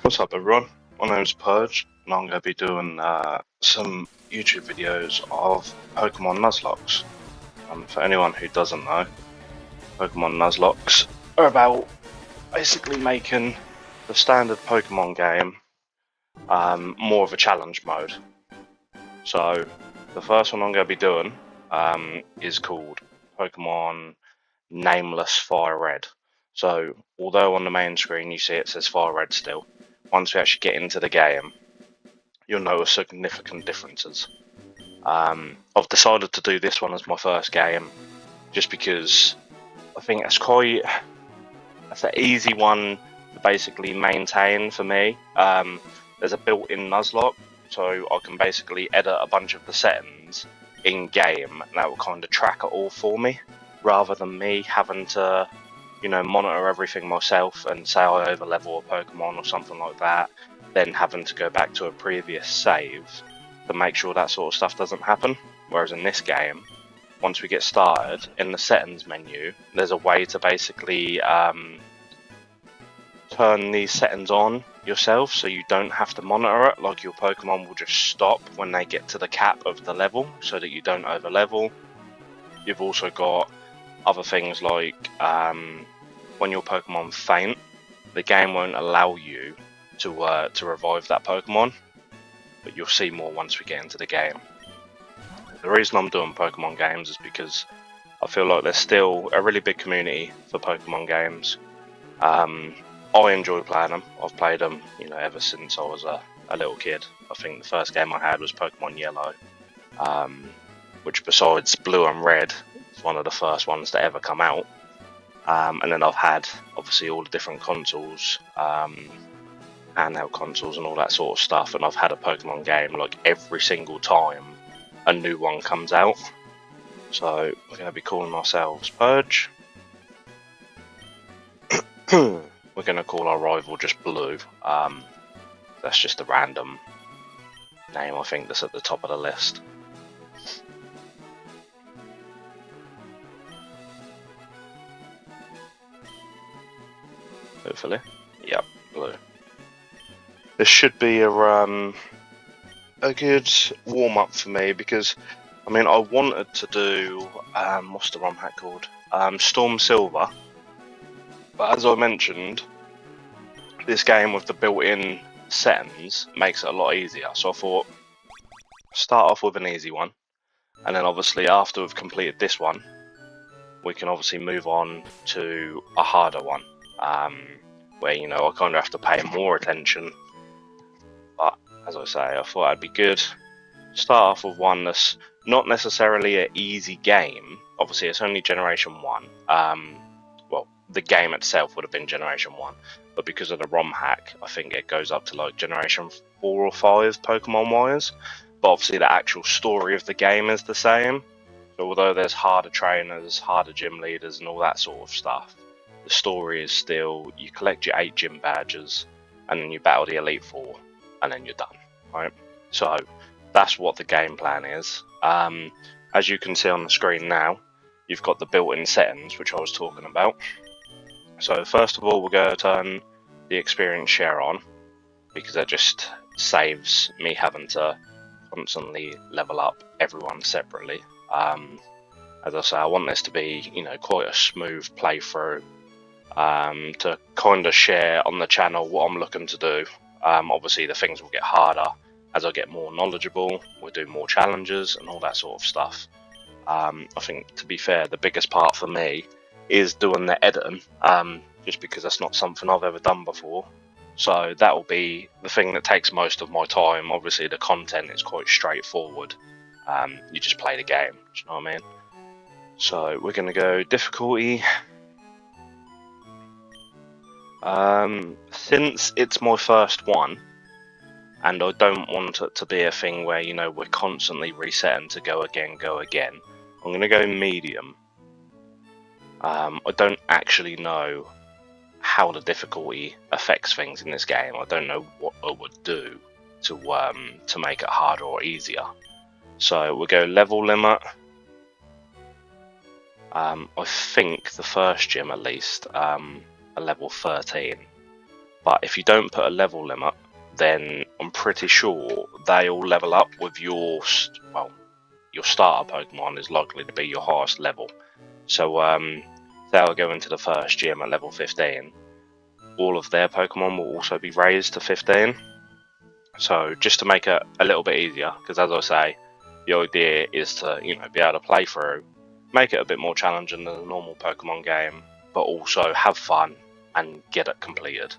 What's up, everyone? My name's Purge, and I'm going to be doing some YouTube videos of Pokemon Nuzlockes. For anyone who doesn't know, Pokemon Nuzlockes are about basically making the standard Pokemon game more of a challenge mode. So, the first one I'm going to be doing is called Pokemon Nameless FireRed. So, although on the main screen you see it says FireRed still, once we actually get into the game, you'll notice significant differences. I've decided to do this one as my first game, just because I think that's an easy one to basically maintain for me. There's a built-in Nuzlocke, so I can basically edit a bunch of the settings in game, and that will kind of track it all for me, rather than me having to, monitor everything myself and say I overlevel a Pokemon or something like that, then having to go back to a previous save to make sure that sort of stuff doesn't happen. Whereas in this game, once we get started, in the settings menu, there's a way to basically turn these settings on yourself, so you don't have to monitor it. Like, your Pokemon will just stop when they get to the cap of the level, so that you don't overlevel. You've also got other things like when your Pokemon faint, the game won't allow you to revive that Pokemon, but you'll see more once we get into the game. The reason I'm doing Pokemon games is because I feel like there's still a really big community for Pokemon games. I enjoy playing them. I've played them, ever since I was a little kid. I think the first game I had was Pokemon Yellow, which, besides Blue and Red, is one of the first ones to ever come out. And then I've had, obviously, all the different consoles, handheld consoles and all that sort of stuff, and I've had a Pokemon game like every single time a new one comes out. So we're going to be calling ourselves Purge. We're going to call our rival just Blue. That's just a random name, I think, that's at the top of the list. Hopefully. Yep, Blue. This should be a good warm-up for me, because I wanted to do what's the ROM hack called? Storm Silver. But as I mentioned, this game with the built-in settings makes it a lot easier. So I thought, start off with an easy one, and then obviously after we've completed this one, we can obviously move on to a harder one, where I kind of have to pay more attention. But as I say, I thought it'd be good start off with one that's not necessarily an easy game. Obviously, it's only Generation 1. Well, the game itself would have been Generation 1, but because of the ROM hack, I think it goes up to like Generation 4 or 5 Pokemon-wise. But obviously, the actual story of the game is the same. So although there's harder trainers, harder gym leaders, and all that sort of stuff, the story is still, you collect your 8 gym badges, and then you battle the Elite Four, and then you're done, right? So that's what the game plan is. As you can see on the screen now, you've got the built-in settings, which I was talking about. So first of all, we're going to turn the experience share on, because that just saves me having to constantly level up everyone separately. As I say, I want this to be, quite a smooth playthrough, to kind of share on the channel what I'm looking to do. Obviously, the things will get harder as I get more knowledgeable. We'll do more challenges and all that sort of stuff. I think, to be fair, the biggest part for me is doing the editing, just because that's not something I've ever done before. So that will be the thing that takes most of my time. Obviously, the content is quite straightforward. You just play the game, do you know what I mean? So we're going to go difficulty. Since it's my first one, and I don't want it to be a thing where, we're constantly resetting to go again, I'm going to go medium. I don't actually know how the difficulty affects things in this game. I don't know what I would do to make it harder or easier. So we'll go level limit. I think the first gym, at least, a level 13. But if you don't put a level limit, then I'm pretty sure they all level up with your starter Pokemon is likely to be your highest level. So they'll go into the first gym at level 15. All of their Pokemon will also be raised to 15. So just to make it a little bit easier, because as I say, the idea is to be able to play through, make it a bit more challenging than a normal Pokemon game, but also have fun and get it completed.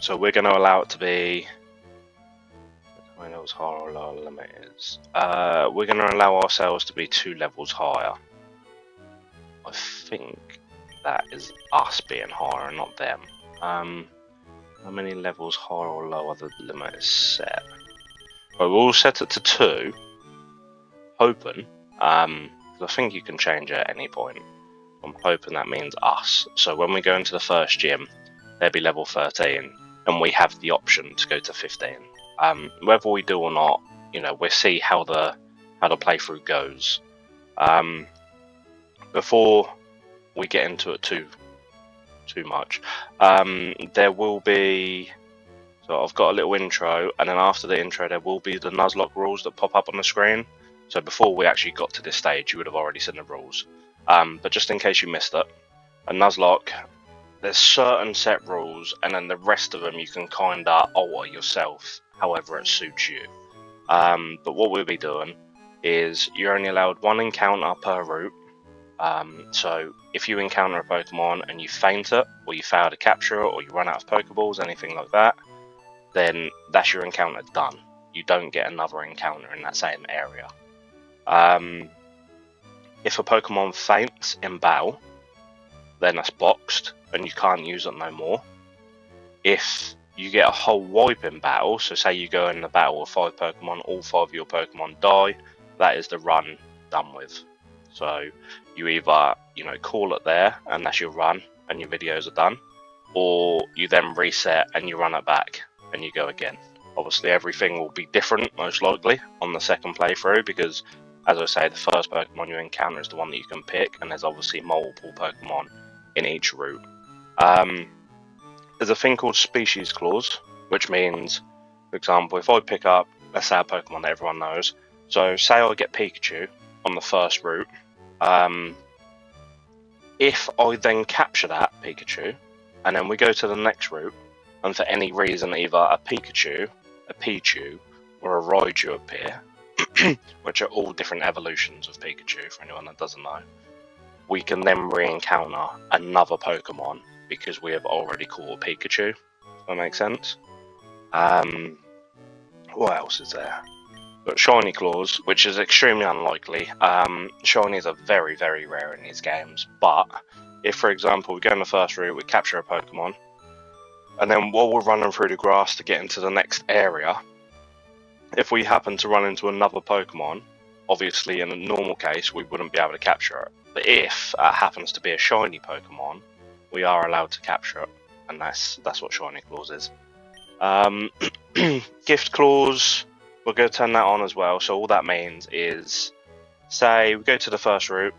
So we're going to allow it to be. I know it's higher or lower limit is. We're going to allow ourselves to be 2 levels higher. I think that is us being higher and not them. How many levels higher or lower the limit is set? Well, we'll set it to 2, hoping, because I think you can change it at any point. I'm hoping that means us. So when we go into the first gym, they'll be level 13, and we have the option to go to 15. Whether we do or not, we'll see how the playthrough goes. Before we get into it too much, there will be. So I've got a little intro, and then after the intro, there will be the Nuzlocke rules that pop up on the screen. So before we actually got to this stage, you would have already seen the rules. But just in case you missed it, a Nuzlocke, there's certain set rules, and then the rest of them you can kind of alter yourself, however it suits you. But what we'll be doing is you're only allowed 1 encounter per route. So if you encounter a Pokemon and you faint it, or you fail to capture it, or you run out of Pokeballs, anything like that, then that's your encounter done. You don't get another encounter in that same area. If a Pokemon faints in battle, then that's boxed and you can't use it no more. If you get a whole wipe in battle, so say you go in a battle with 5 Pokemon, all 5 of your Pokemon die, that is the run done with. So you either call it there and that's your run and your videos are done, or you then reset and you run it back and you go again. Obviously everything will be different most likely on the second playthrough, because as I say, the first Pokemon you encounter is the one that you can pick, and there's obviously multiple Pokemon in each route. There's a thing called species clause, which means, for example, if I pick up, let's say a Pokemon that everyone knows, so say I get Pikachu on the first route, if I then capture that Pikachu, and then we go to the next route, and for any reason either a Pikachu, a Pichu, or a Raichu appear, which are all different evolutions of Pikachu for anyone that doesn't know, we can then re-encounter another Pokemon because we have already caught Pikachu. Does that make sense? What else is there? But Shiny Claws, which is extremely unlikely. Shinies are very, very rare in these games, but if, for example, we go in the first route, we capture a Pokemon, and then while we're running through the grass to get into the next area, if we happen to run into another Pokemon, obviously in a normal case we wouldn't be able to capture it. But if it happens to be a shiny Pokemon, we are allowed to capture it, and that's what Shiny Claws is. Gift Clause, we're going to turn that on as well. So all that means is, say we go to the first route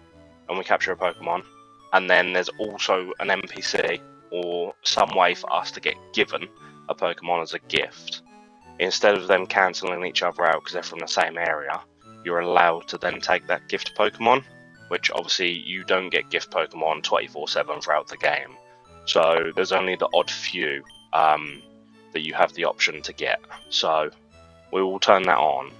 and we capture a Pokemon, and then there's also an NPC or some way for us to get given a Pokemon as a gift. Instead of them cancelling each other out because they're from the same area, you're allowed to then take that gift Pokemon, which obviously you don't get gift Pokemon 24/7 throughout the game. So there's only the odd few that you have the option to get. So we will turn that on,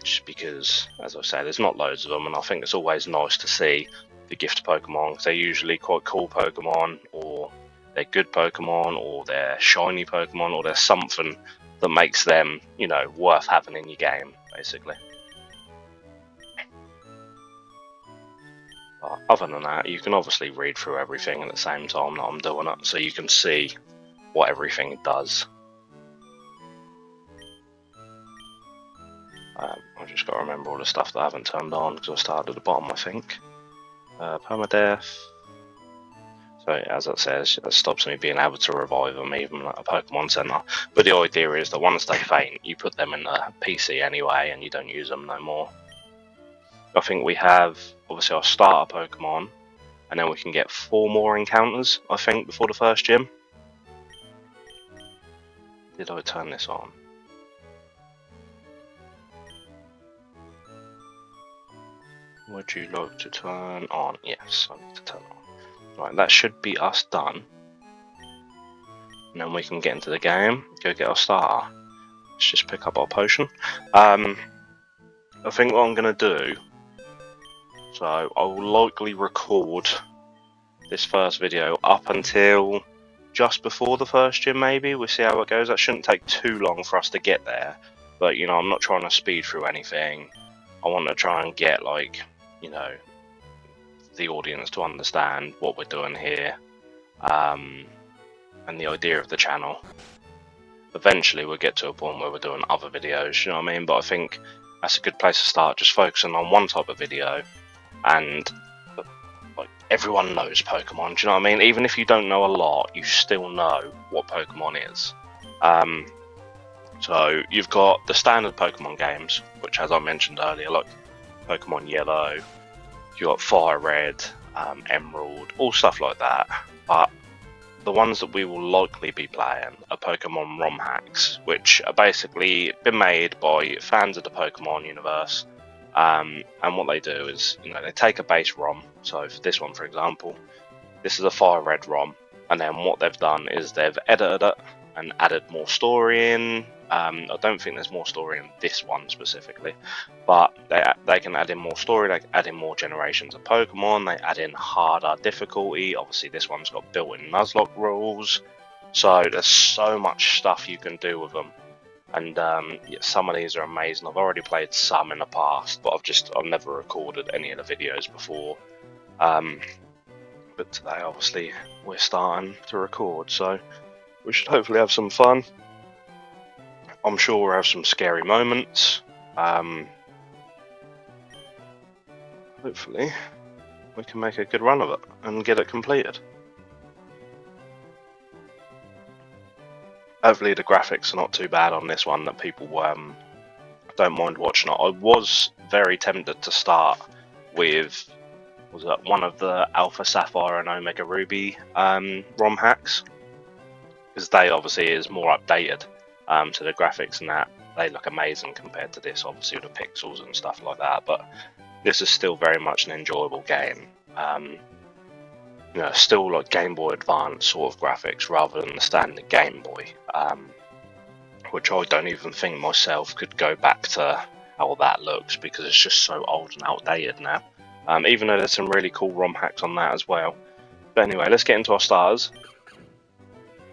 just because, as I say, there's not loads of them, and I think it's always nice to see the gift Pokemon, because they're usually quite cool Pokemon, or they're good Pokemon, or they're shiny Pokemon, or there's something that makes them, worth having in your game, basically. But other than that, you can obviously read through everything at the same time that I'm doing it, so you can see what everything does. I just got to remember all the stuff that I haven't turned on, because I started at the bottom, I think. Permadeath. So as it says, it stops me being able to revive them even at a Pokemon Center. But the idea is that once they faint, you put them in the PC anyway, and you don't use them no more. I think we have, obviously, our starter Pokemon, and then we can get 4 more encounters, I think, before the first gym. Did I turn this on? Would you like to turn on? Yes, I need to turn on. Right, that should be us done. And then we can get into the game, go get our starter. Let's just pick up our potion. I think what I'm going to do, so I will likely record this first video up until just before the first gym, maybe. We'll see how it goes. That shouldn't take too long for us to get there. But, you know, I'm not trying to speed through anything. I want to try and get, like, you know, the audience to understand what we're doing here. And the idea of the channel. Eventually we'll get to a point where we're doing other videos, you know what I mean? But I think that's a good place to start, just focusing on one type of video. And like, everyone knows Pokemon, do you know what I mean? Even if you don't know a lot, you still know what Pokemon is. So you've got the standard Pokemon games, which, as I mentioned earlier, like Pokemon Yellow, you've got FireRed, Emerald, all stuff like that. But the ones that we will likely be playing are Pokemon Romhacks, which are basically been made by fans of the Pokemon universe. And what they do is, you know, they take a base ROM. So for this one, for example, this is a FireRed ROM, and then what they've done is they've edited it and added more story in. I don't think there's more story in this one specifically, but they can add in more story, they can add in more generations of Pokemon, they add in harder difficulty. Obviously this one's got built-in Nuzlocke rules, so there's so much stuff you can do with them. And yeah, some of these are amazing. I've already played some in the past, but I've never recorded any of the videos before. But today obviously we're starting to record, so we should hopefully have some fun. I'm sure we'll have some scary moments. Hopefully we can make a good run of it and get it completed. Hopefully the graphics are not too bad on this one, that people don't mind watching it. I was very tempted to start with one of the Alpha Sapphire and Omega Ruby ROM hacks, because they obviously is more updated. So the graphics and that, they look amazing compared to this, obviously with the pixels and stuff like that, but this is still very much an enjoyable game. You know, still like Game Boy Advance sort of graphics rather than the standard Game Boy, which I don't even think myself could go back to how that looks, because it's just so old and outdated now, even though there's some really cool ROM hacks on that as well. But anyway, let's get into our starters.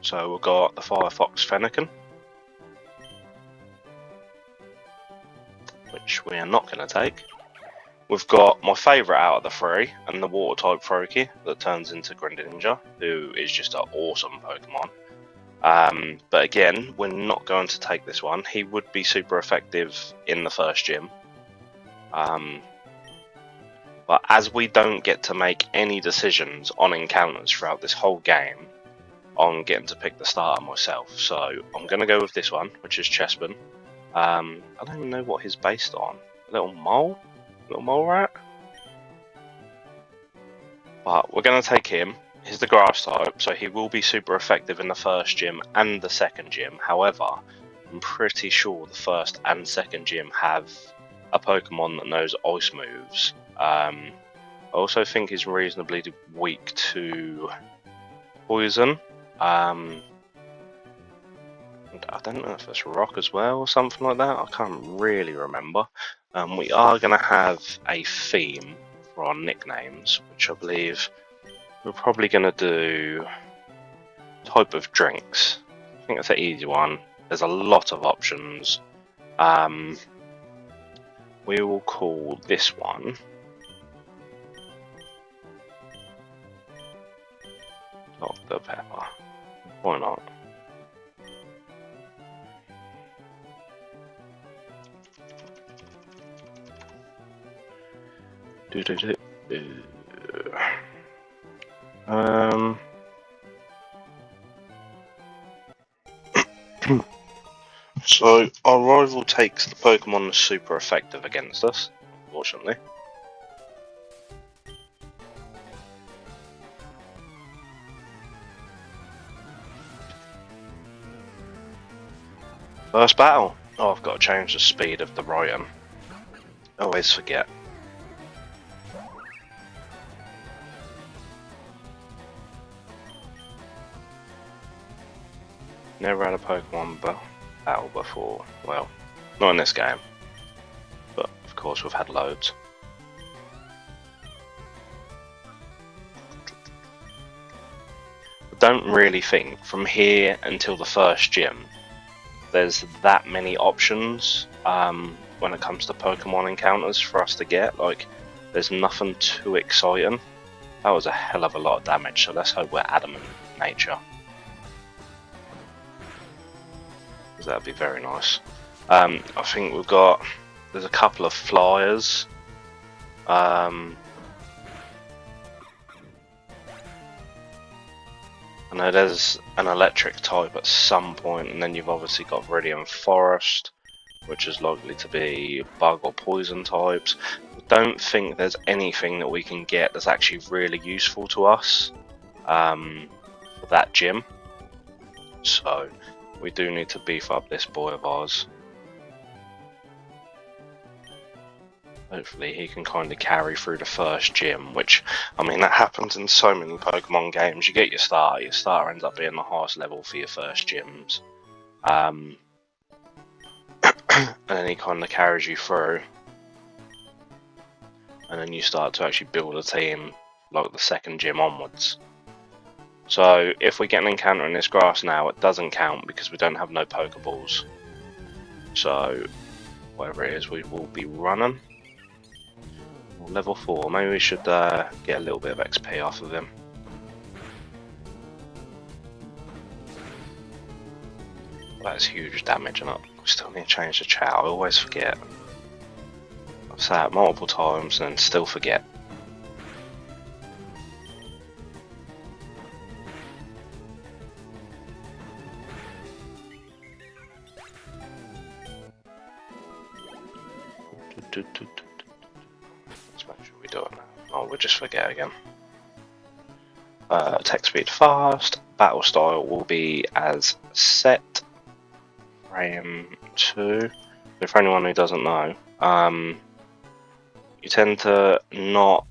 So we've got the Firefox Fennekin, which we are not going to take. We've got my favourite out of the three, and the water type Froakie that turns into Greninja, who is just an awesome Pokemon. But again, we're not going to take this one. He would be super effective in the first gym. But as we don't get to make any decisions on encounters throughout this whole game, I'm getting to pick the starter myself. So I'm going to go with this one, which is Chespin. I don't even know what he's based on. A little mole rat? But we're going to take him. He's the grass type, so he will be super effective in the first gym and the second gym. However, I'm pretty sure the first and second gym have a Pokemon that knows ice moves. I also think he's reasonably weak to poison. I don't know if it's rock as well or something like that. I can't really remember. We are going to have a theme for our nicknames, which I believe we're probably going to do type of drinks. I think that's an easy one. There's a lot of options. We will call this one Dr. Pepper. Why not? So our rival takes the Pokemon that's super effective against us, unfortunately. First battle. Oh, I've got to change the speed of the writing. Always forget. Never had a Pokemon battle before. Well, not in this game. But of course we've had loads. I don't really think from here until the first gym there's that many options when it comes to Pokemon encounters for us to get. Like, there's nothing too exciting. That was a hell of a lot of damage, so let's hope we're adamant nature. Because that'd be very nice. I think there's a couple of flyers. I know there's an electric type at some point, and then you've obviously got Viridian Forest, which is likely to be bug or poison types. I don't think there's anything that we can get that's actually really useful to us for that gym. So we do need to beef up this boy of ours. Hopefully he can kind of carry through the first gym, which, I mean, that happens in so many Pokemon games. You get your starter ends up being the highest level for your first gyms. And then he kind of carries you through. And then you start to actually build a team, like the second gym onwards. So if we get an encounter in this grass now, it doesn't count because we don't have no Pokeballs. So, whatever it is, we will be running. Level 4, maybe we should get a little bit of XP off of him. That is huge damage, and we still need to change the chat. I always forget. I've said it multiple times and still forget. Let's make sure we do it now. Oh, we'll just forget again. Attack speed fast. Battle style will be as set. Frame 2. So for anyone who doesn't know, you tend to not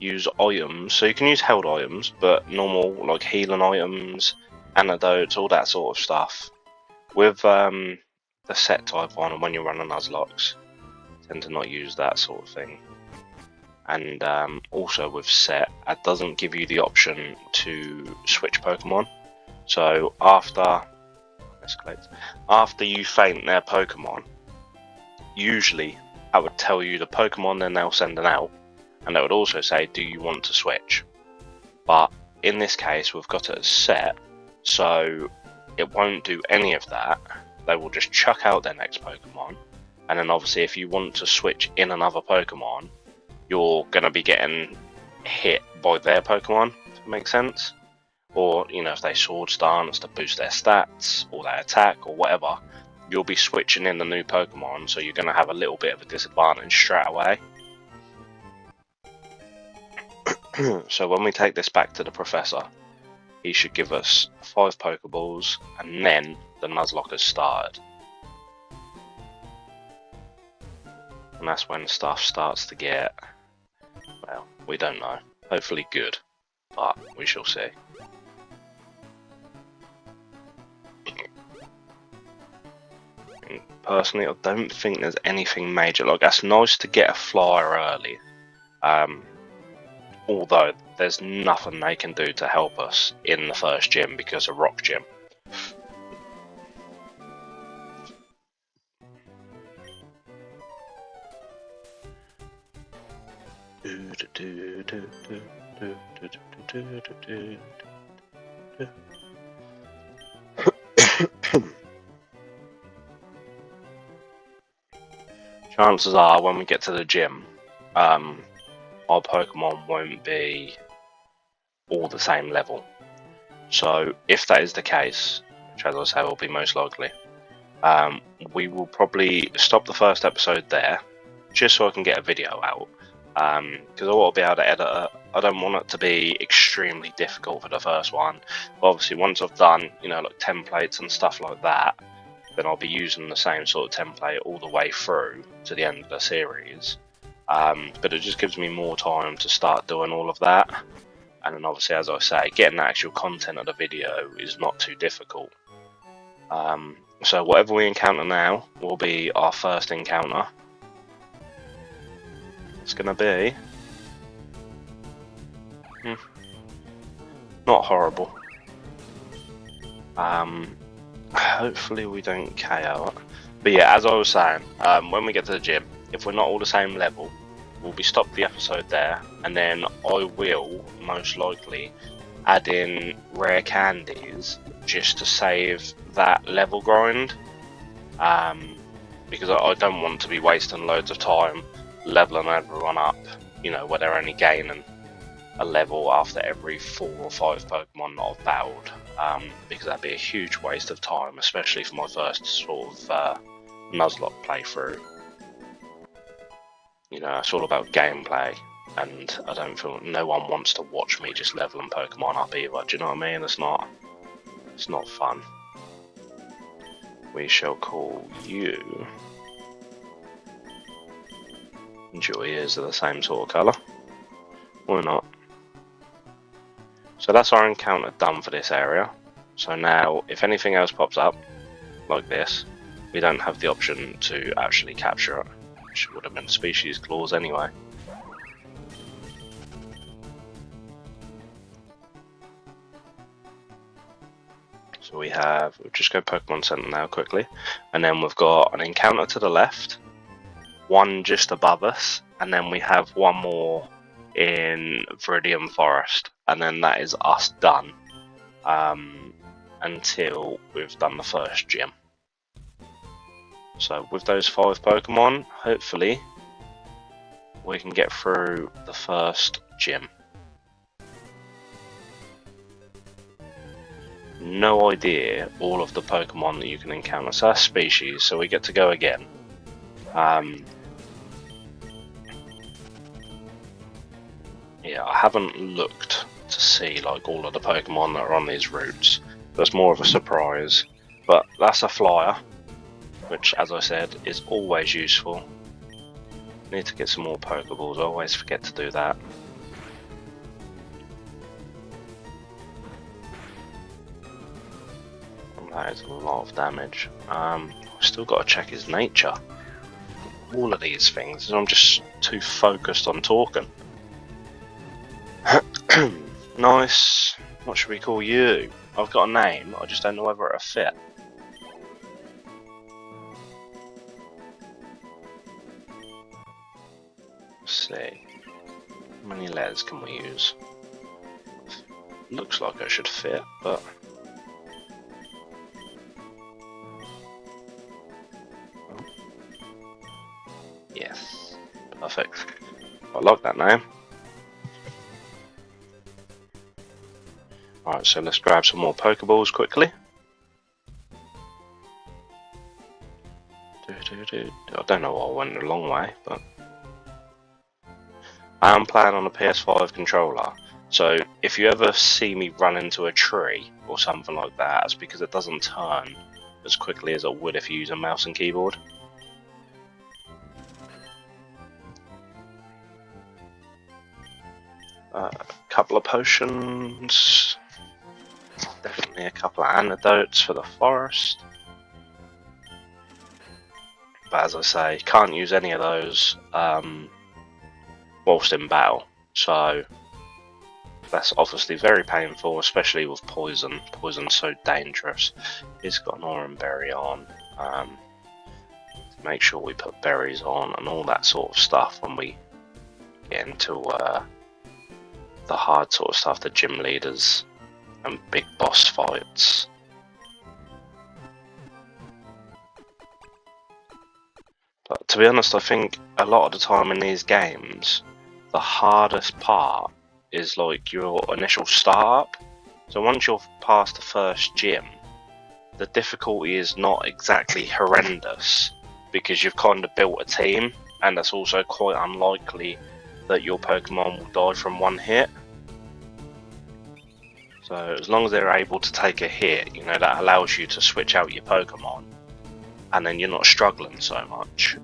use items. So you can use held items, but normal like healing items, antidotes, all that sort of stuff. With the set type on, and when you're running Nuzlocke, tend to not use that sort of thing. And also with set, it doesn't give you the option to switch Pokemon. So after you faint their Pokemon, usually I would tell you the Pokemon they're now sending out, and it would also say, do you want to switch? But in this case, we've got it as set, so it won't do any of that. They will just chuck out their next Pokemon, and then obviously if you want to switch in another Pokemon, you're going to be getting hit by their Pokemon, if that makes sense. Or, you know, if they Swords Dance to boost their stats, or their attack, or whatever, you'll be switching in the new Pokemon, so you're going to have a little bit of a disadvantage straight away. So when we take this back to the Professor, he should give us 5 Pokeballs, and then the Nuzlocke has started. And that's when stuff starts to get, well, we don't know. Hopefully good, but we shall see. Personally, I don't think there's anything major. Like, that's nice to get a flyer early. Although there's nothing they can do to help us in the first gym because of Rock Gym. Chances are when we get to the gym, our Pokemon won't be all the same level. So if that is the case, which as I say will be most likely, we will probably stop the first episode there, just so I can get a video out, because I want to be able to edit it I don't want it to be extremely difficult for the first one. But obviously, once I've done, you know, like templates and stuff like that, then I'll be using the same sort of template all the way through to the end of the series. But it just gives me more time to start doing all of that. And then obviously, as I say, getting the actual content of the video is not too difficult. So whatever we encounter now will be our first encounter. It's going to be not horrible. Hopefully we don't KO it. But yeah, as I was saying, when we get to the gym, if we're not all the same level, we'll be stopped the episode there, and then I will most likely add in rare candies just to save that level grind, because I don't want to be wasting loads of time leveling everyone up, you know, where they're only gaining a level after every 4 or 5 Pokemon that I've battled, because that'd be a huge waste of time, especially for my first sort of Nuzlocke playthrough. You know, it's all about gameplay, and I don't feel no one wants to watch me just leveling Pokemon up either. Do you know what I mean? It's not fun. We shall call you. And your ears are the same sort of colour. Why not? So that's our encounter done for this area. So now, if anything else pops up, like this, we don't have the option to actually capture it, which would have been species clause anyway. So we'll just go Pokemon Center now quickly, and then we've got an encounter to the left, one just above us, and then we have one more in Viridian Forest, and then that is us done until we've done the first gym. So with those 5 Pokemon, hopefully we can get through the first gym. No idea all of the Pokemon that you can encounter. So that's species, so we get to go again. Yeah, I haven't looked to see like all of the Pokemon that are on these routes. That's more of a surprise. But that's a flyer, which, as I said, is always useful. Need to get some more Pokeballs. I always forget to do that. And that is a lot of damage. I've still got to check his nature. All of these things. I'm just too focused on talking. Nice. What should we call you? I've got a name, I just don't know whether it'll fit. Let's see. How many letters can we use? Looks like it should fit, but... Yes. Perfect. I like that name. Alright, so let's grab some more Pokeballs quickly. I don't know why I went a long way, but... I am playing on a PS5 controller, so if you ever see me run into a tree or something like that, it's because it doesn't turn as quickly as it would if you use a mouse and keyboard. A couple of potions. Definitely a couple of antidotes for the forest. But as I say, can't use any of those whilst in battle. So that's obviously very painful, especially with poison. Poison's so dangerous. He's got an orange berry on. Make sure we put berries on and all that sort of stuff when we get into the hard sort of stuff, the gym leaders and big boss fights. But to be honest, I think a lot of the time in these games, the hardest part is like your initial startup. So once you're past the first gym, the difficulty is not exactly horrendous because you've kind of built a team, and it's also quite unlikely that your Pokemon will die from one hit. So as long as they're able to take a hit, you know, that allows you to switch out your Pokemon, and then you're not struggling so much.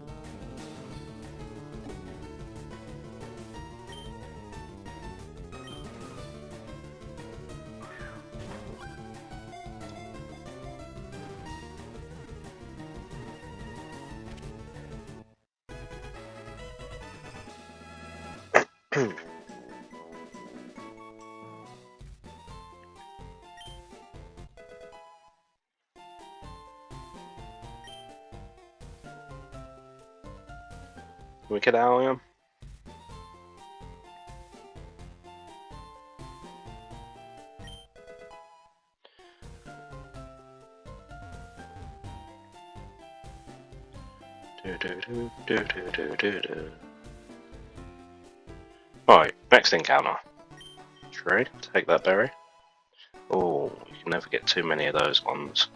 Can we get out of him? Right, next encounter. Tree, take that berry. Oh, you can never get too many of those ones.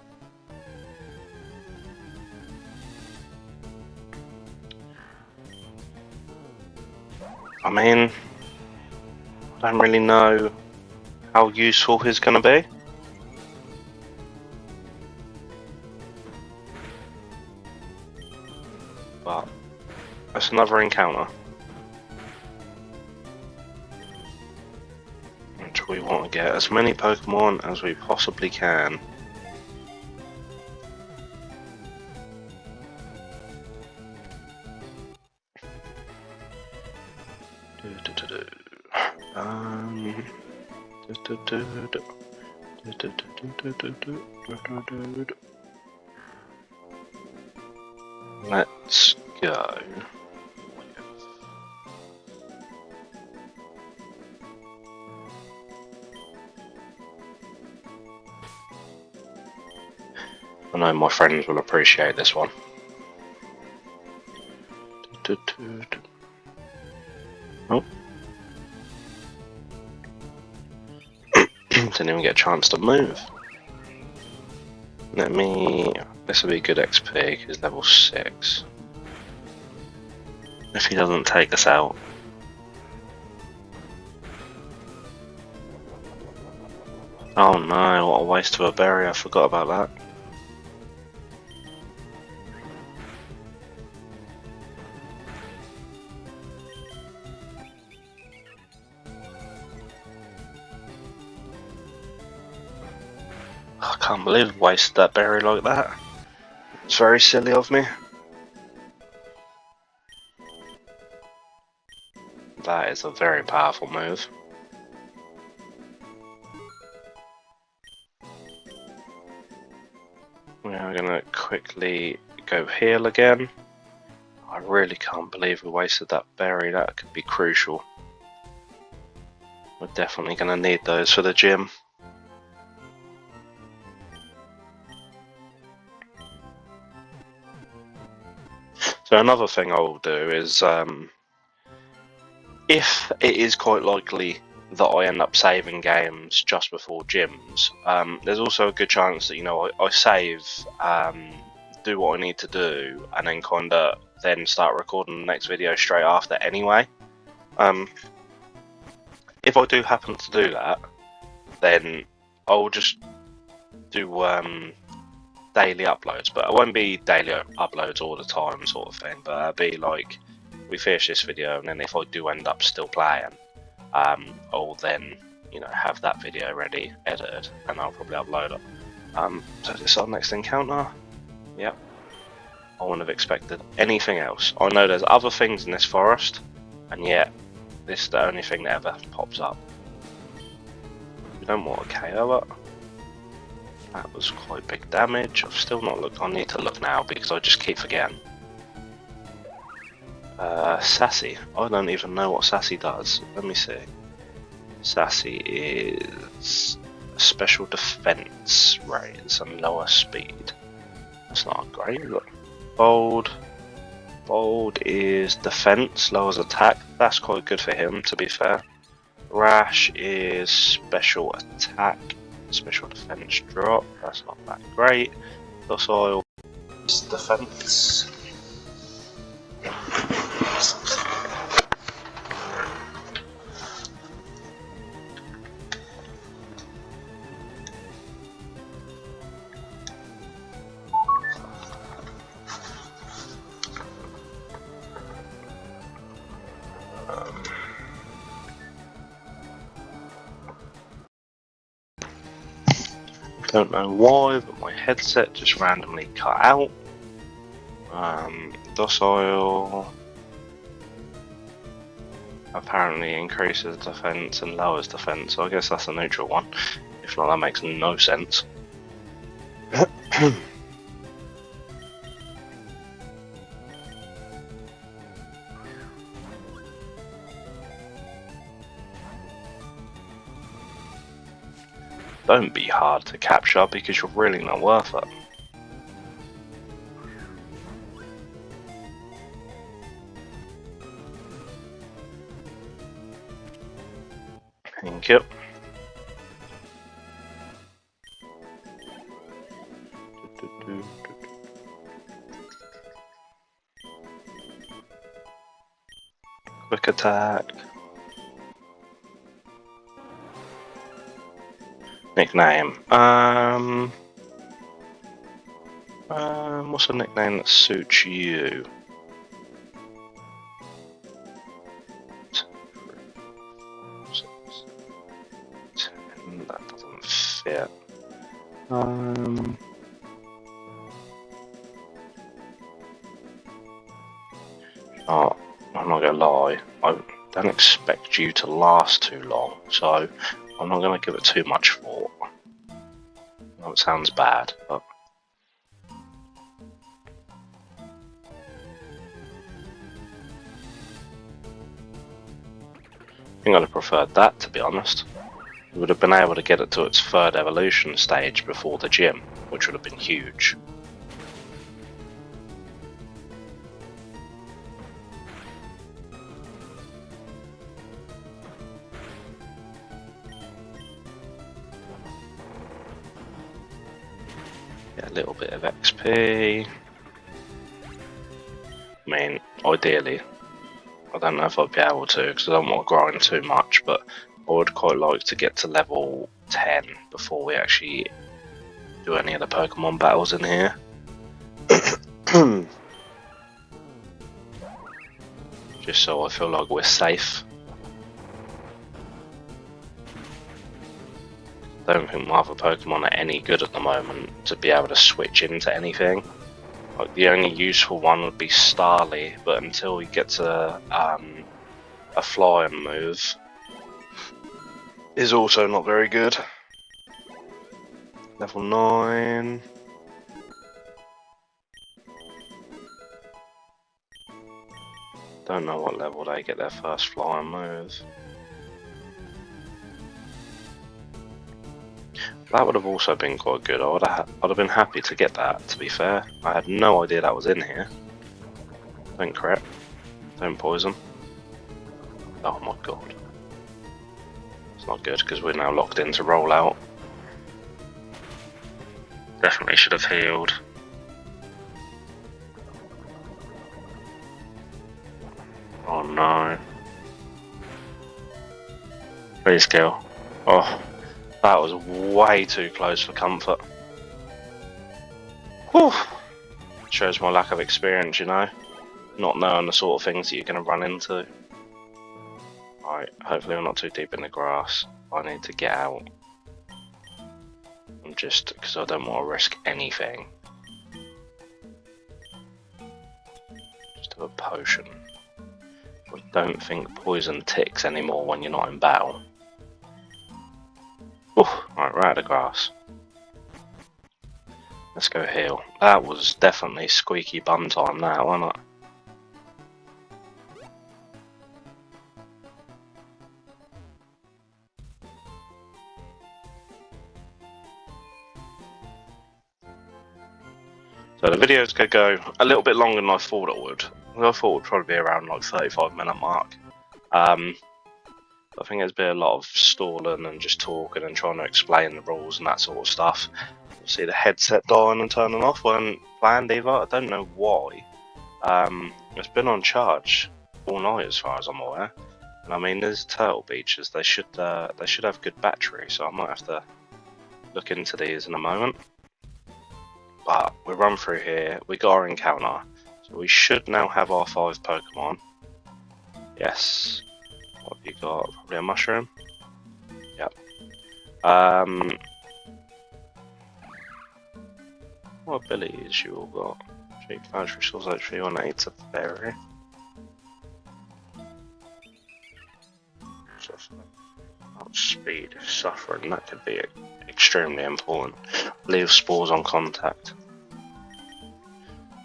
I mean, I don't really know how useful he's going to be. But that's another encounter. Which we want to get as many Pokemon as we possibly can. Let's go. I know my friends will appreciate this one. Oh. Didn't even get a chance to move. This will be good XP, he's level 6. If he doesn't take us out. Oh no, what a waste of a berry, I forgot about that. I can't believe I wasted that berry like that. It's very silly of me. That is a very powerful move. We are going to quickly go heal again. I really can't believe we wasted that berry, that could be crucial. We're definitely going to need those for the gym. So another thing I will do is, if it is quite likely that I end up saving games just before gyms, there's also a good chance that, you know, I save, do what I need to do, and then then start recording the next video straight after anyway. If I do happen to do that, then I'll just do daily uploads, but it won't be daily uploads all the time sort of thing, but it'll be like, we finish this video, and then if I do end up still playing, I'll then, you know, have that video ready, edited, and I'll probably upload it. So this is our next encounter. Yep. I wouldn't have expected anything else. I know there's other things in this forest, and yet this is the only thing that ever pops up. We don't want to KO it. That was quite big damage. I've still not looked. I need to look now because I just keep forgetting. Sassy. I don't even know what Sassy does. Let me see. Sassy is special defense raise and lower speed. That's not great. Look. Bold. Bold is defense, lowers attack. That's quite good for him, to be fair. Rash is special attack, special defense drop. That's not that great. Docile is defense. Don't know why, but my headset just randomly cut out. Docile apparently increases defense and lowers defense, so I guess that's a neutral one. If not, that makes no sense. Don't be hard to capture because you're really not worth it. Thank you. Quick attack. Nickname. What's a nickname that suits you? That doesn't fit. Oh, I'm not gonna lie. I don't expect you to last too long, so I'm not gonna give it too much thought. I know it sounds bad, but I think I'd have preferred that, to be honest. We would have been able to get it to its third evolution stage before the gym, which would have been huge. Get a little bit of XP. I mean, ideally, I don't know if I'd be able to because I don't want to grind too much, but I would quite like to get to level 10 before we actually do any of the Pokemon battles in here. Just so I feel like we're safe. I don't think my other Pokemon are any good at the moment to be able to switch into anything. Like the only useful one would be Starly, but until we get to a flying move, is also not very good. Level 9. Don't know what level they get their first flying move. That would have also been quite good. I'd have been happy to get that, to be fair. I had no idea that was in here. Don't crit. Don't poison. Oh my god. It's not good because we're now locked into rollout. Definitely should have healed. Oh no. Please kill. Oh. That was way too close for comfort. Whew. Shows my lack of experience, you know? Not knowing the sort of things that you're going to run into. Right, hopefully we're not too deep in the grass. I need to get out. Just because I don't want to risk anything. Just have a potion. I don't think poison ticks anymore when you're not in battle. Right, we're out of grass. Let's go heal. That was definitely squeaky bum time now, wasn't it? So the video's going to go a little bit longer than I thought it would. I thought it would probably be around like 35-minute mark. I think there's been a lot of stalling and just talking and trying to explain the rules and that sort of stuff. See the headset dying and turning off wasn't planned either. I don't know why. It's been on charge all night as far as I'm aware. And I mean, there's Turtle Beaches. They should have good battery, so I might have to look into these in a moment. But we run through here. We got our encounter, so we should now have our 5 Pokemon. Yes. What have you got? Probably a mushroom? Yep. What abilities you all got? Cheap flash, restores HP on 8 to berry. Speed is suffering, that could be extremely important. Leave spores on contact.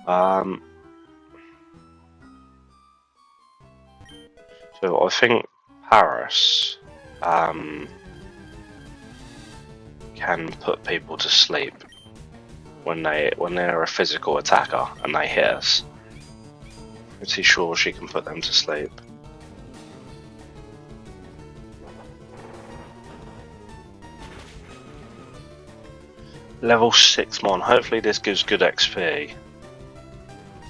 So I think Paris can put people to sleep when they're a physical attacker and they hit us. Pretty sure she can put them to sleep. Level 6 mon. Hopefully this gives good XP.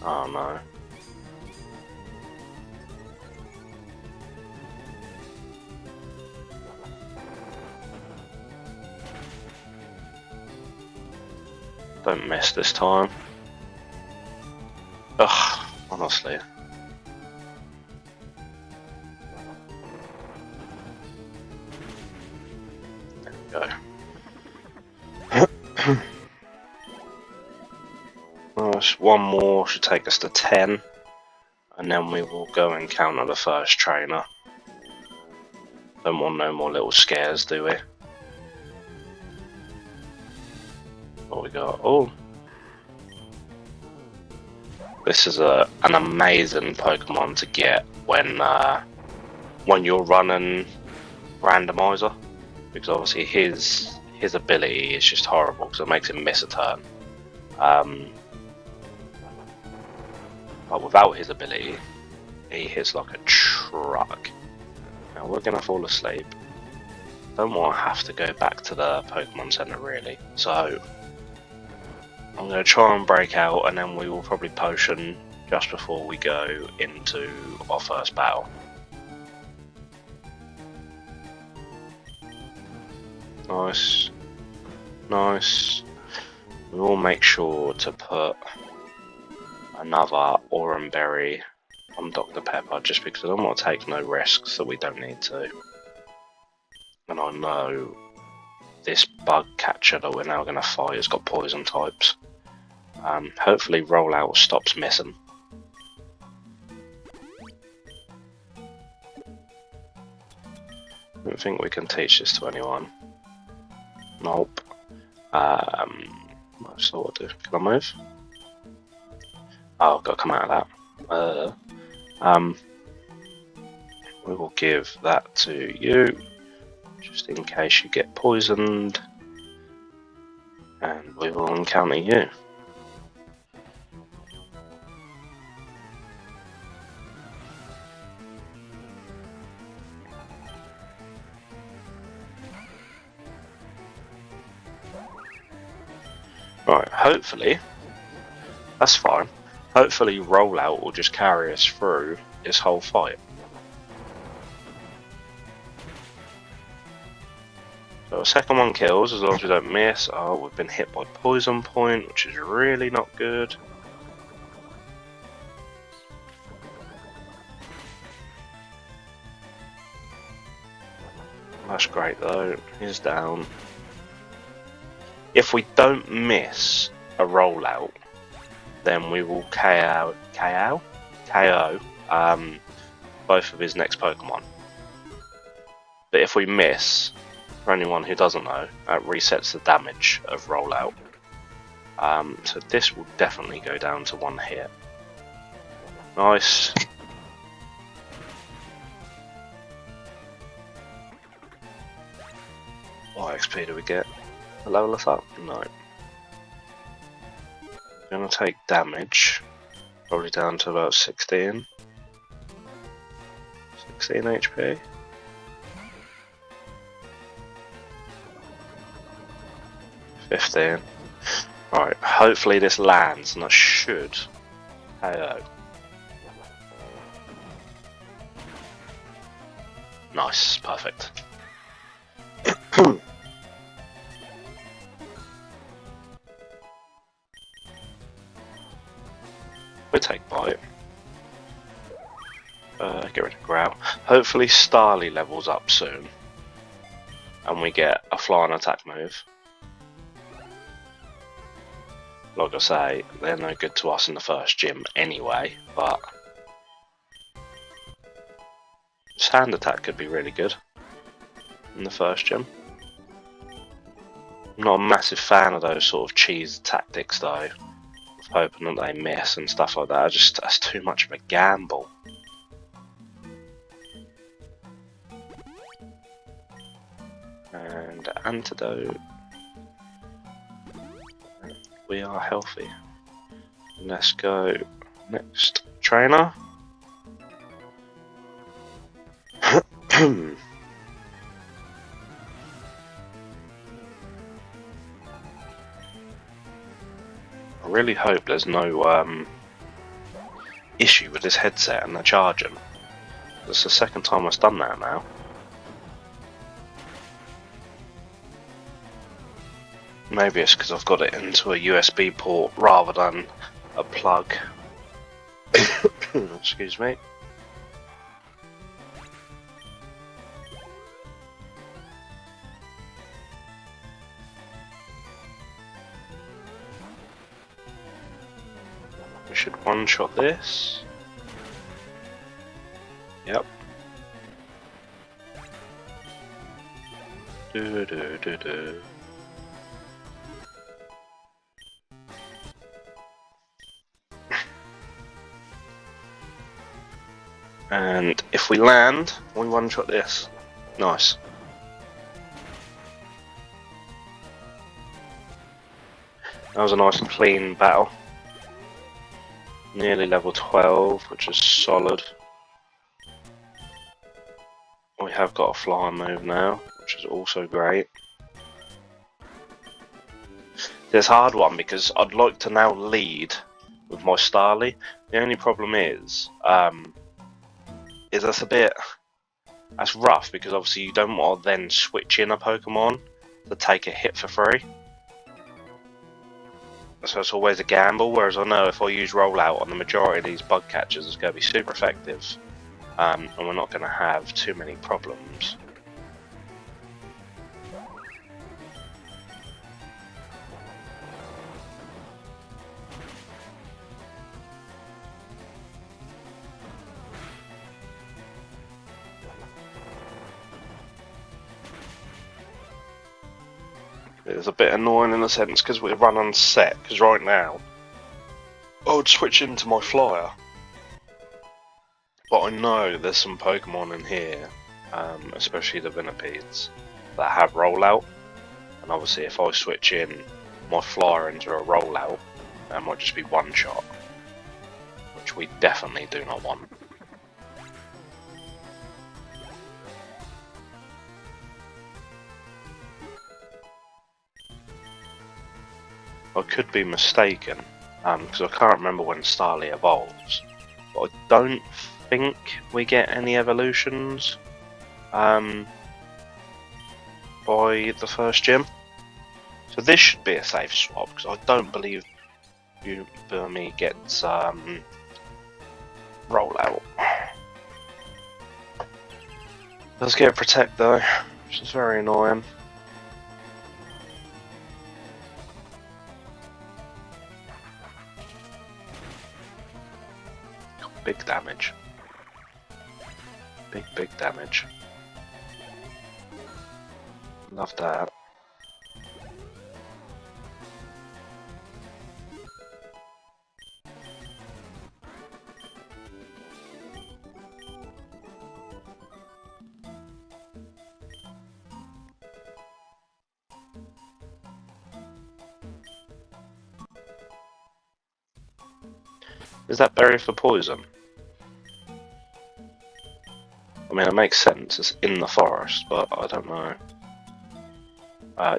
Oh no. Don't miss this time. Ugh, honestly. There we go. Nice. One more should take us to 10. And then we will go and encounter the first trainer. Don't want no more little scares, do we? What we got? Oh, this is an amazing Pokemon to get when you're running randomizer, because obviously his ability is just horrible because it makes him miss a turn. But without his ability, he hits like a truck. Now we're gonna fall asleep. Don't want to have to go back to the Pokemon Center really, so I'm going to try and break out, and then we will probably potion just before we go into our first battle. Nice. Nice. We will make sure to put another Aurum Berry on Dr. Pepper, just because I don't want to take no risks that we don't need to. And I know this bug catcher that we're now going to fight has got poison types. Hopefully Rollout stops missing. I don't think we can teach this to anyone. Nope. So what do? Can I move? Oh, I've got to come out of that. We will give that to you, just in case you get poisoned, and we will encounter you. Right, hopefully, that's fine. Hopefully Rollout will just carry us through this whole fight. So the second one kills as long as we don't miss. Oh, we've been hit by Poison Point, which is really not good. That's great though, he's down. If we don't miss a Rollout, then we will KO both of his next Pokemon. But if we miss, for anyone who doesn't know, it resets the damage of Rollout. So this will definitely go down to 1 hit. Nice. What XP do we get? Level us up? No. Gonna take damage, probably down to about 16 HP. Right, hopefully this lands, and I should KO. Nice, perfect. We take Bite. Get rid of Grout. Hopefully Starly levels up soon, and we get a flying attack move. Like I say, they're no good to us in the first gym anyway, but sand attack could be really good in the first gym. I'm not a massive fan of those sort of cheese tactics though, hoping that they miss and stuff like that. That's too much of a gamble. And antidote. We are healthy. Let's go next trainer. I really hope there's no issue with this headset and the charging. It's the second time I've done that now. Maybe it's because I've got it into a USB port rather than a plug. Excuse me. We should one-shot this. Yep. Do. And if we land, we one-shot this. Nice. That was a nice and clean battle. Nearly level 12, which is solid. We have got a flying move now, which is also great. It's a hard one because I'd like to now lead with my Starly. The only problem is that's rough because obviously you don't want to then switch in a Pokemon to take a hit for free. So it's always a gamble, whereas I know if I use Rollout on the majority of these bug catchers, it's going to be super effective, and we're not going to have too many problems. It's a bit annoying in a sense because we run unset, because right now I would switch into my flyer, but I know there's some Pokemon in here, especially the Venopedes, that have Rollout, and obviously if I switch in my flyer into a Rollout, that might just be one shot, which we definitely do not want. I could be mistaken, because I can't remember when Starly evolves, but I don't think we get any evolutions by the first gym. So this should be a safe swap, because I don't believe Burmy gets Rollout. Does get Protect though, which is very annoying. Big damage. Big damage. Love that. Is that berry for poison? I mean, it makes sense, it's in the forest, but I don't know.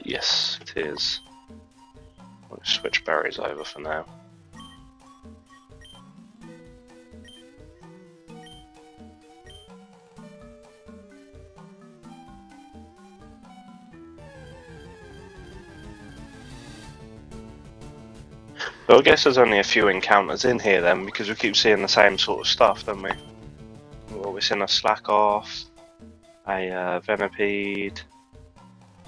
Yes, it is. I'll switch berries over for now. But I guess there's only a few encounters in here then, because we keep seeing the same sort of stuff, don't we? Well, we're seeing a Slack Off, a Venipede,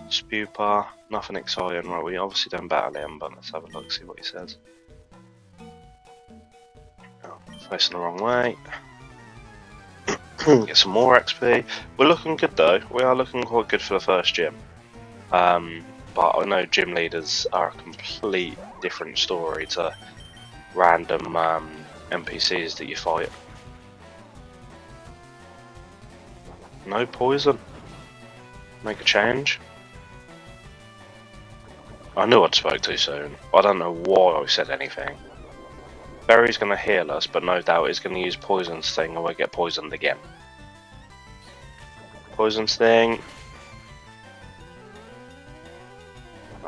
Spupa, nothing exciting. Right, we obviously don't battle him, but let's have a look, see what he says. Oh, facing the wrong way. Get some more XP. We're looking good though. We are looking quite good for the first gym. But I know gym leaders are a complete different story to random NPCs that you fight. No poison. Make a change. I knew I'd spoke too soon. I don't know why I said anything. Berry's going to heal us, but no doubt he's going to use Poison Sting and we'll get poisoned again. Poison Sting.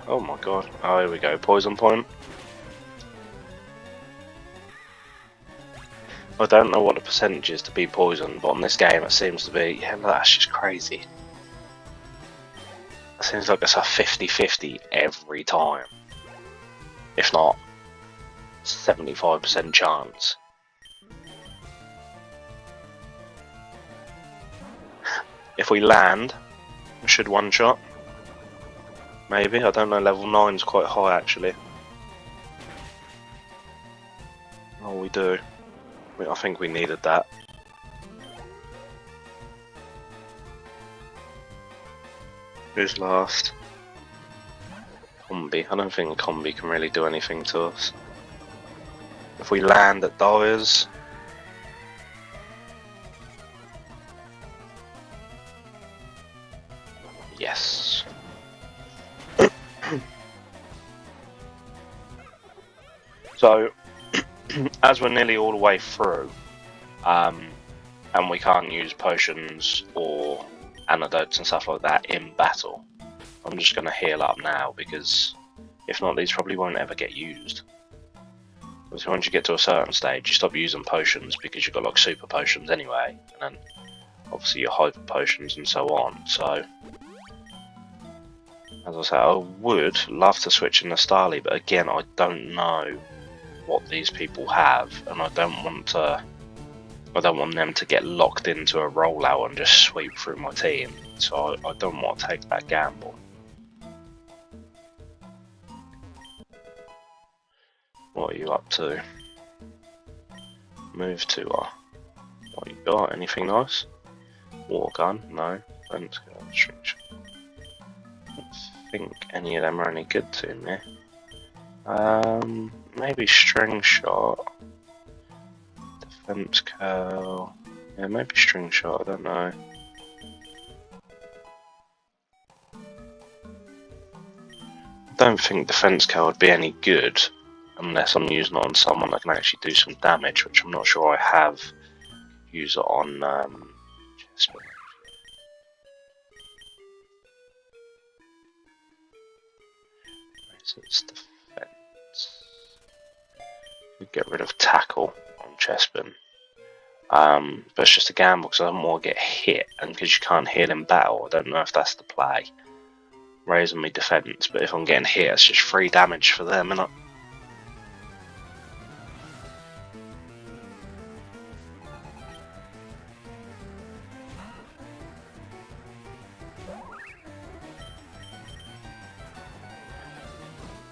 Oh my god. Oh, here we go. Poison Point. I don't know what the percentage is to be poisoned, but on this game it seems to be... Yeah, that's just crazy. It seems like it's a 50-50 every time. If not, 75% chance. If we land, we should one-shot. Maybe, I don't know, level 9 is quite high actually. Oh, we do. I think we needed that. Who's last? Combi. I don't think Combi can really do anything to us. If we land at Dyers... Yes. So, as we're nearly all the way through, and we can't use potions or antidotes and stuff like that in battle, I'm just going to heal up now, because if not, these probably won't ever get used. Because once you get to a certain stage, you stop using potions because you've got like super potions anyway, and then obviously your hyper potions and so on. So, as I say, I would love to switch in the Starly, but again, I don't know what these people have, and I don't want them to get locked into a rollout and just sweep through my team. So I don't want to take that gamble. What are you up to? Move to what you got? Anything nice? Water gun? No. Let's go. String shot. I don't think any of them are any good to me. Maybe string shot. Defense curl. Yeah, maybe string shot. I don't know. I don't think defense curl would be any good unless I'm using it on someone that can actually do some damage, which I'm not sure I have. Use it on Chespin. So it's defense. We get rid of tackle on Chespin. But it's just a gamble because I don't want to get hit, and because you can't heal in battle, I don't know if that's the play. Raising me defense, but if I'm getting hit, it's just free damage for them, innit?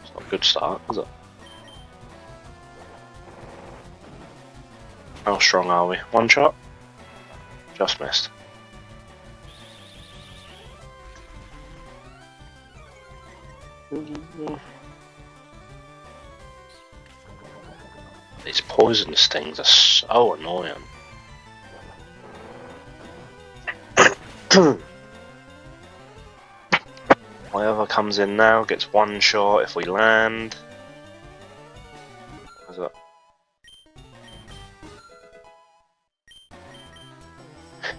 It's not a good start, is it? How strong are we? One shot? Just missed. These poison stings are so annoying. Whatever comes in now gets one shot if we land. What is that?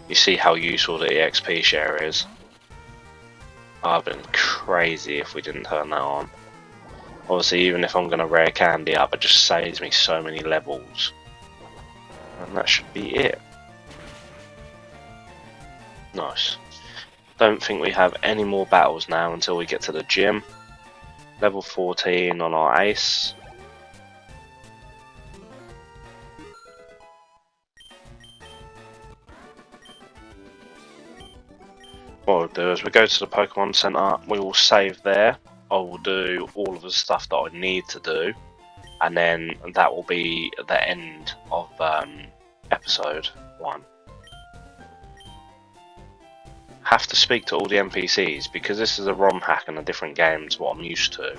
You see how useful the EXP share is. I've been crazy if we didn't turn that on. Obviously, even if I'm going to rare candy up, it just saves me so many levels. And that should be it. Nice. Don't think we have any more battles now until we get to the gym. Level 14 on our ace. what we'll do is we go to the Pokemon Center, we will save there. I will do all of the stuff that I need to do, and then that will be the end of episode 1. Have to speak to all the NPCs because this is a ROM hack and a different game to what I'm used to.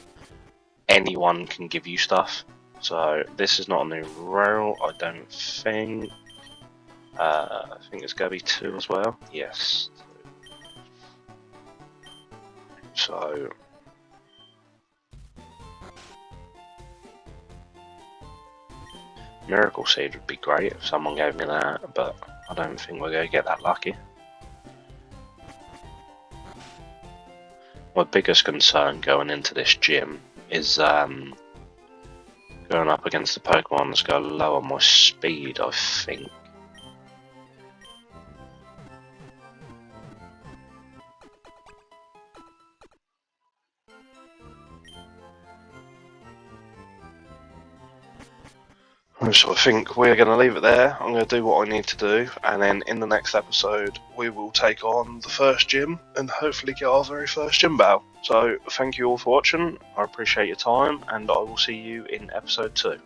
Anyone can give you stuff, so this is not a new rule, I don't think. I think it's going to be 2 as well. Yes. So Miracle Seed would be great if someone gave me that, but I don't think we're going to get that lucky. My biggest concern going into this gym is going up against the Pokemon that's going to lower my speed, I think. So I think we're going to leave it there. I'm going to do what I need to do, and then in the next episode we will take on the first gym and hopefully get our very first gym battle. So thank you all for watching, I appreciate your time, and I will see you in episode 2.